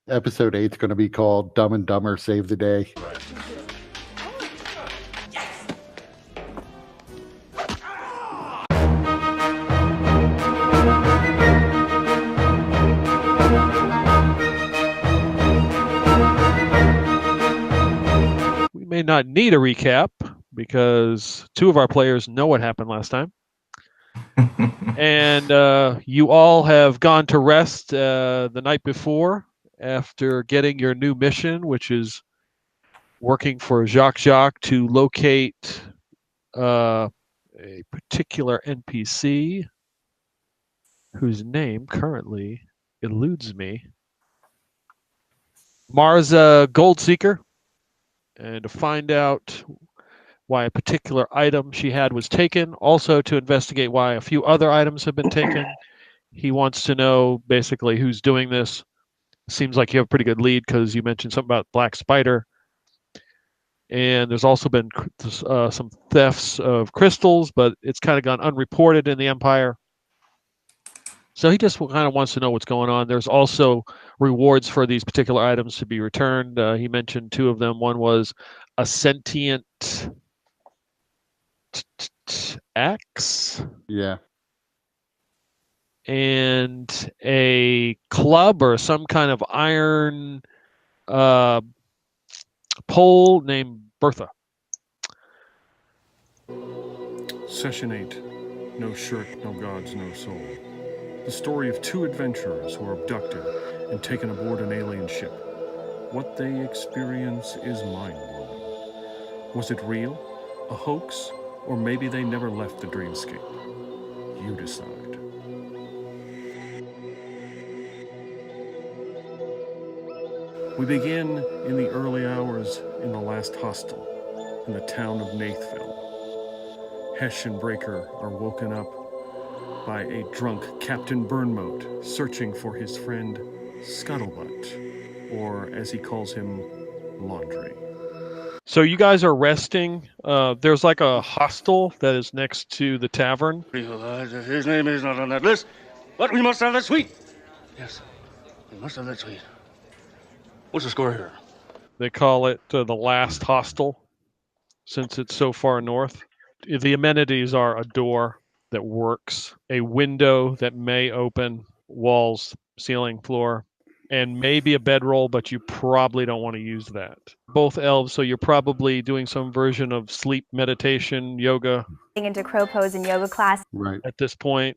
Episode 8 is going to be called Dumb and Dumber Save the Day. We may not need a recap because two of our players know what happened last time. And you all have gone to rest the night before after getting your new mission, which is working for Jacques to locate a particular NPC whose name currently eludes me. Marza Goldseeker, and to find out why a particular item she had was taken, also to investigate why a few other items have been taken. He wants to know basically who's doing this. Seems like you have a pretty good lead because you mentioned something about Black Spider. And there's also been some thefts of crystals, but it's kind of gone unreported in the Empire. So he just kind of wants to know what's going on. There's also rewards for these particular items to be returned. He mentioned two of them. One was a sentient axe. Yeah. And a club or some kind of iron pole named Bertha. Session 8. No shirt, no gods, no soul. The story of two adventurers who are abducted and taken aboard an alien ship. What they experience is mind-blowing. Was it real? A hoax? Or maybe they never left the dreamscape? You decide. We begin in the early hours in the last hostel in the town of Nathville. Hesh and Breaker are woken up by a drunk Captain Burnmote searching for his friend Scuttlebutt, or as he calls him, Laundry. So you guys are resting. There's like a hostel that is next to the tavern. His name is not on that list, but we must have that suite. Yes, we must have that suite. What's the score here? They call it the last hostel since it's so far north. The amenities are a door that works, a window that may open, walls, ceiling, floor, and maybe a bedroll, but you probably don't want to use that. Both elves, so you're probably doing some version of sleep meditation, yoga. Into crow pose and yoga class. Right. At this point,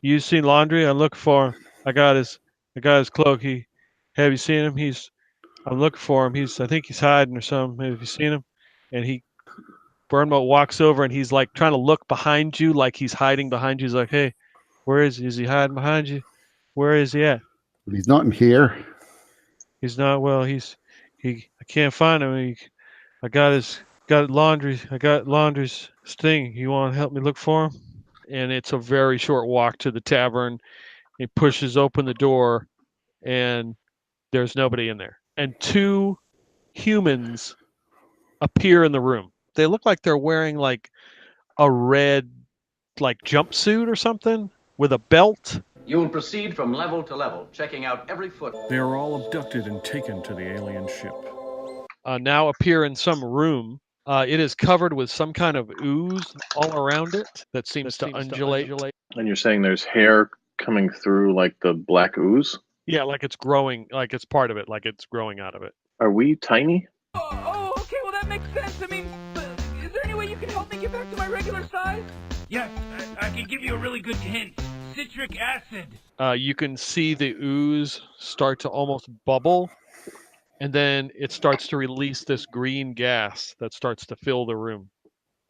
you seen Laundry? I look for him. I got his cloak. Have you seen him? I'm looking for him. I think he's hiding or something. Have you seen him? And Burnmote walks over and he's like trying to look behind you, like he's hiding behind you. He's like, hey, where is he? Is he hiding behind you? Where is he at? He's not in here. He's not. Well, I can't find him. I got Laundry's thing. You want to help me look for him? And it's a very short walk to the tavern. He pushes open the door and there's nobody in there. And two humans appear in the room. They look like they're wearing like a red like jumpsuit or something with a belt. You will proceed from level to level, checking out every foot. They are all abducted and taken to the alien ship. Now appear in some room. It is covered with some kind of ooze all around it that seems to undulate. And you're saying there's hair coming through like the black ooze? Yeah, like it's growing, like it's part of it, like it's growing out of it. Are we tiny? Oh, okay, well that makes sense. I mean, is there any way you can help me get back to my regular size? Yeah, I can give you a really good hint. Citric acid. You can see the ooze start to almost bubble, and then it starts to release this green gas that starts to fill the room.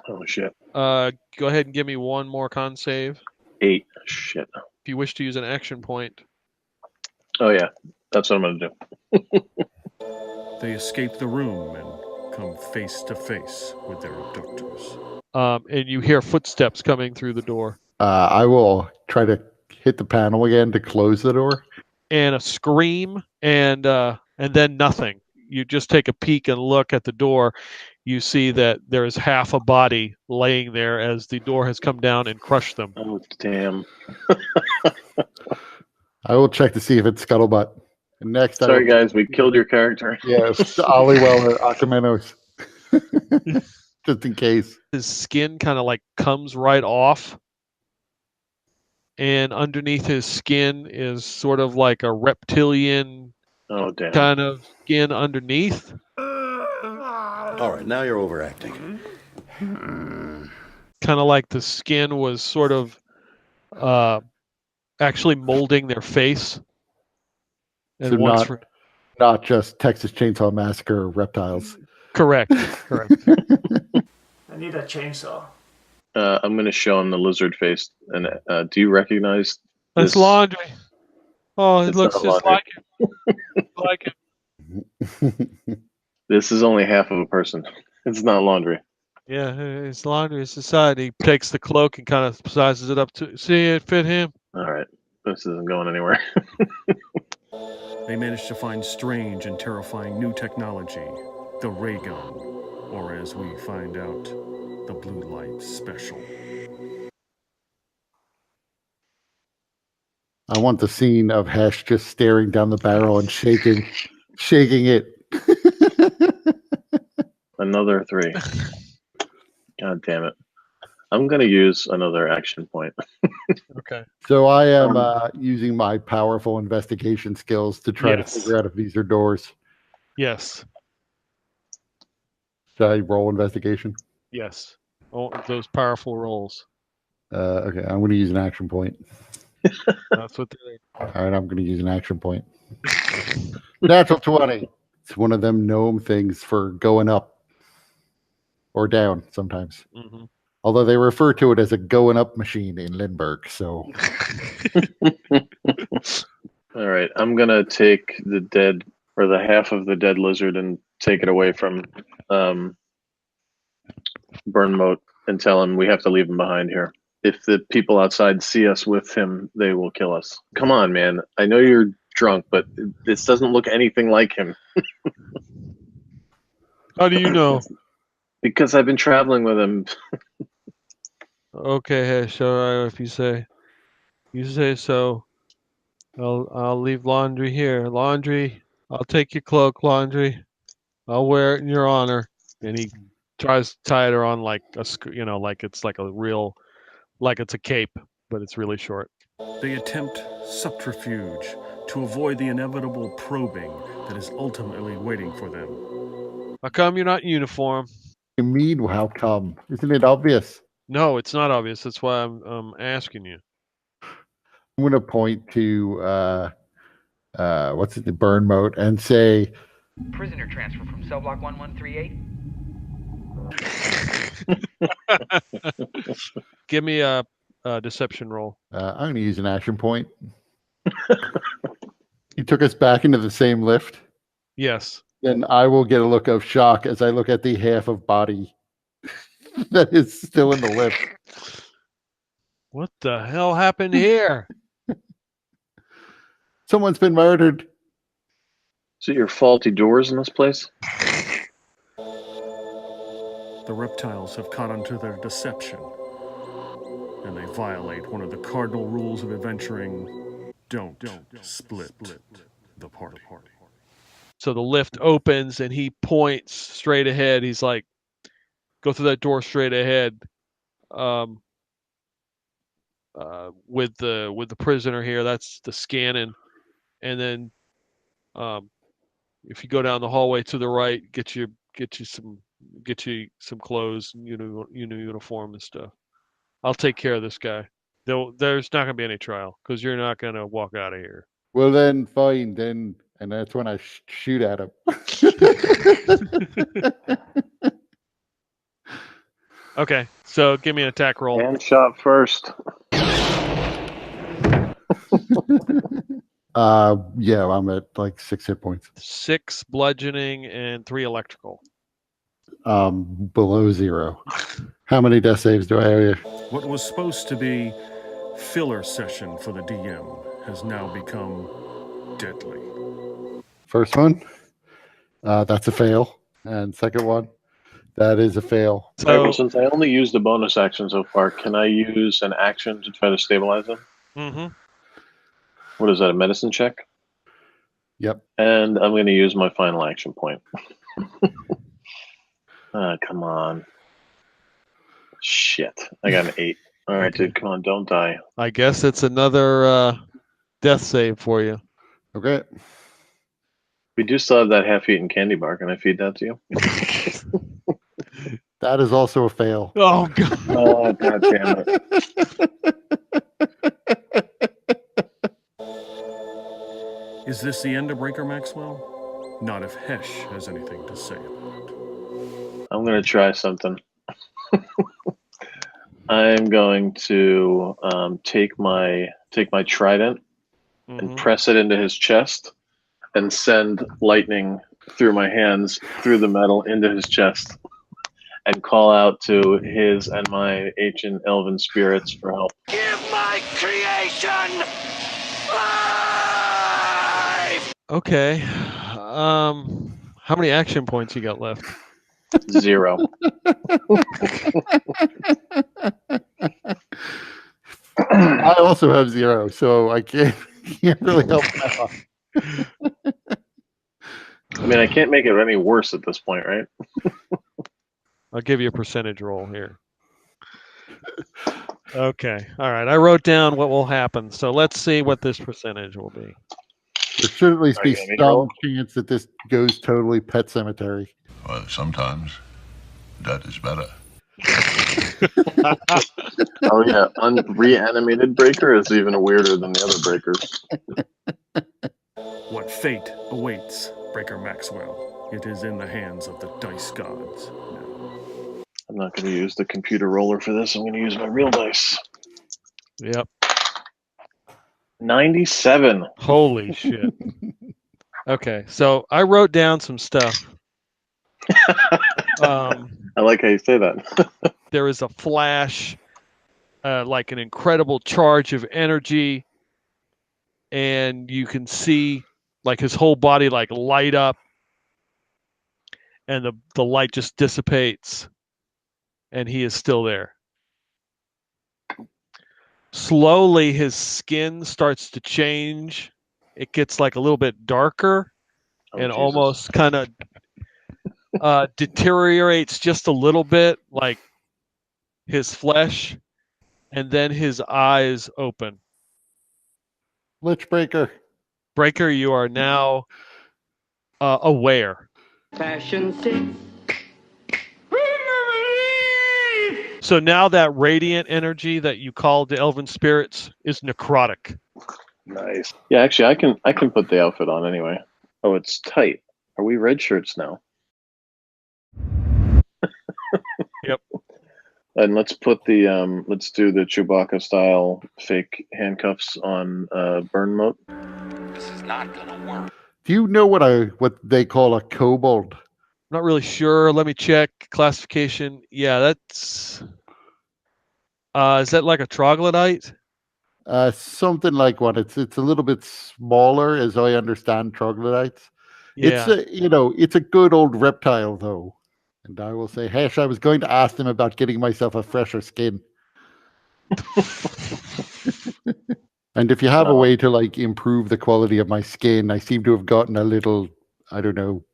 Oh, shit. Go ahead and give me one more con save. 8. Shit. If you wish to use an action point. Oh, yeah. That's what I'm going to do. They escape the room and come face to face with their abductors. And you hear footsteps coming through the door. I will try to hit the panel again to close the door. And a scream, and then nothing. You just take a peek and look at the door. You see that there is half a body laying there as the door has come down and crushed them. Oh, damn. I will check to see if it's Scuttlebutt. And next, Sorry, guys, we killed your character. Yes, Ollie Weller, Akamenos. Just in case. His skin kind of like comes right off. And underneath his skin is sort of like a reptilian Oh, damn. kind of skin underneath. All right, now you're overacting. Kind of like the skin was sort of actually molding their face. And So not just Texas Chainsaw Massacre reptiles. Correct. I need a chainsaw. I'm going to show him the lizard face. And do you recognize this? That's laundry. Oh, it It's looks not just laundry. like him. This is only half of a person. It's not laundry. Yeah, it's laundry. It's society. He takes the cloak and kind of sizes it up to see it fit him. All right. This isn't going anywhere. They managed to find strange and terrifying new technology, the ray gun, or as we find out, the blue light special. I want the scene of Hesh just staring down the barrel and shaking it. Another 3. God damn it. I'm going to use another action point. Okay. So I am using my powerful investigation skills to try to Yes. figure out if these are doors. Yes. Should I roll investigation? Yes. Oh, those powerful rolls. Okay, I'm going to use an action point. That's what they're. All right, I'm going to use an action point. Natural 20. It's one of them gnome things for going up or down sometimes. Mm-hmm. Although they refer to it as a going up machine in Lindbergh. So, All right. I'm going to take the dead, or the half of the dead lizard, and take it away from Burnmote and tell him we have to leave him behind here. If the people outside see us with him, they will kill us. Come on, man. I know you're drunk, but this doesn't look anything like him. How do you know? Because I've been traveling with him. Okay, Hesh. All right, if you say so. I'll leave laundry here. Laundry, I'll take your cloak, laundry. I'll wear it in your honor. And he tries to tie it on like like it's like a real, like it's a cape, but it's really short. They attempt subterfuge to avoid the inevitable probing that is ultimately waiting for them. How come you're not in uniform? you mean, how come? Isn't it obvious? No, it's not obvious. That's why I'm asking you. I'm going to point to the burn mode and say, Prisoner transfer from cell block 1138. Give me a deception roll. I'm going to use an action point. He took us back into the same lift. Yes. Then I will get a look of shock as I look at the half of body that is still in the lift. What the hell happened here? Someone's been murdered. Is it your faulty doors in this place? The reptiles have caught onto their deception, and they violate one of the cardinal rules of adventuring. Don't split the party. So the lift opens and he points straight ahead. He's like, go through that door straight ahead. With the prisoner here, that's the scanning. And then if you go down the hallway to the right, get you some clothes, uniform and stuff. I'll take care of this guy. There's not gonna be any trial because you're not gonna walk out of here. Well, then fine. Then, and that's when I shoot at him. Okay, so give me an attack roll. Hand shot first. Yeah, I'm at like 6 hit points. 6 bludgeoning and 3 electrical. Below 0. How many death saves do I have here? What was supposed to be filler session for the DM has now become deadly. First one, that's a fail. And second one, that is a fail. So, since I only used a bonus action so far, can I use an action to try to stabilize him? Mm-hmm. What is that, a medicine check? Yep. And I'm going to use my final action point. Come on. Shit. I got an 8. All right, Okay. dude. Come on. Don't die. I guess it's another death save for you. Okay. We do still have that half-eaten candy bar. Can I feed that to you? That is also a fail. Oh, God. Oh, God damn it. Is this the end of Breaker Maxwell? Not if Hesh has anything to say about it. I'm going to try something. I'm going to take my trident and press it into his chest and send lightning through my hands, through the metal, into his chest, and call out to his and my ancient elven spirits for help. Give my creation life! Okay. How many action points you got left? 0. I also have 0, so I can't really help out. I mean, I can't make it any worse at this point, right? I'll give you a percentage roll here. Okay. All right. I wrote down what will happen. So let's see what this percentage will be. There should at least Are be you gonna make some roll? chance that this goes totally Pet Cemetery. Well, sometimes that is better. Oh, yeah. Reanimated Breaker is even weirder than the other Breakers. What fate awaits Breaker Maxwell? It is in the hands of the dice gods now. I'm not going to use the computer roller for this. I'm going to use my real dice. Yep. 97. Holy shit. Okay. So I wrote down some stuff. I like how you say that. There is a flash, like an incredible charge of energy, and you can see like his whole body like light up, and the light just dissipates, and he is still there. Slowly his skin starts to change. It gets like a little bit darker and Jesus. almost kind of deteriorates just a little bit, like his flesh, and then his eyes open. Lich Breaker. Breaker, you are now aware. Passion sick. So now that radiant energy that you called the elven spirits is necrotic. Nice. Yeah, actually, I can put the outfit on anyway. Oh, it's tight. Are we red shirts now? Yep. And let's put the let's do the Chewbacca style fake handcuffs on Burn Moat. This is not gonna work. Do you know what they call a kobold? Not really sure. Let me check classification. Yeah, that's is that like a troglodyte? Something like one. It's a little bit smaller, as I understand troglodytes. Yeah. It's a good old reptile though. And I will say, Hesh, I was going to ask them about getting myself a fresher skin. And if you have a way to like improve the quality of my skin, I seem to have gotten a little, I don't know,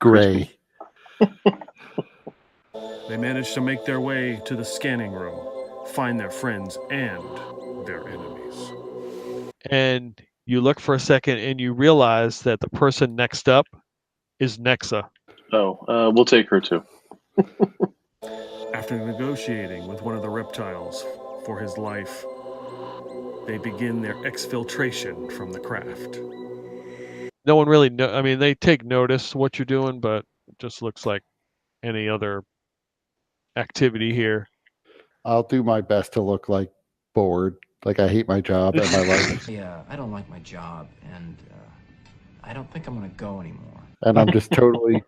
gray. They manage to make their way to the scanning room, find their friends and their enemies. And you look for a second and you realize that the person next up is Nexa. Oh, we'll take her too. After negotiating with one of the reptiles for his life, they begin their exfiltration from the craft. No one really I mean, they take notice of what you're doing, but it just looks like any other activity here. I'll do my best to look like bored, like I hate my job and my life. Yeah, I don't like my job, and I don't think I'm gonna go anymore. And I'm just totally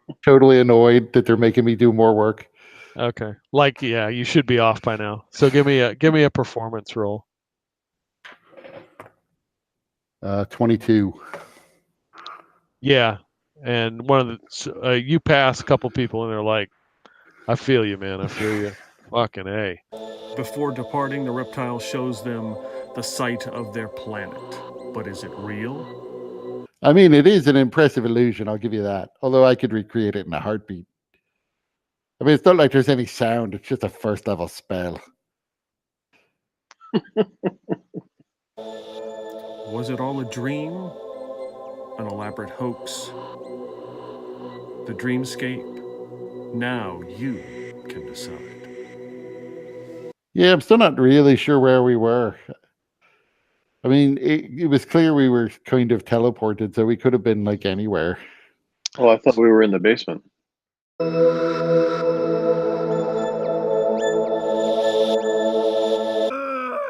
annoyed that they're making me do more work. Okay. Like, yeah, you should be off by now. So give me a performance roll. 22. Yeah. And one of the you pass a couple people and they're like, I feel you, man. I feel you. Fucking A. Before departing, the reptile shows them the site of their planet. But is it real? I mean, it is an impressive illusion, I'll give you that. Although I could recreate it in a heartbeat. I mean, it's not like there's any sound. It's just a first level spell. Was it all a dream? An elaborate hoax? The dreamscape? Now you can decide. Yeah, I'm still not really sure where we were. I mean, it was clear we were kind of teleported, so we could have been like anywhere. Oh, I thought we were in the basement.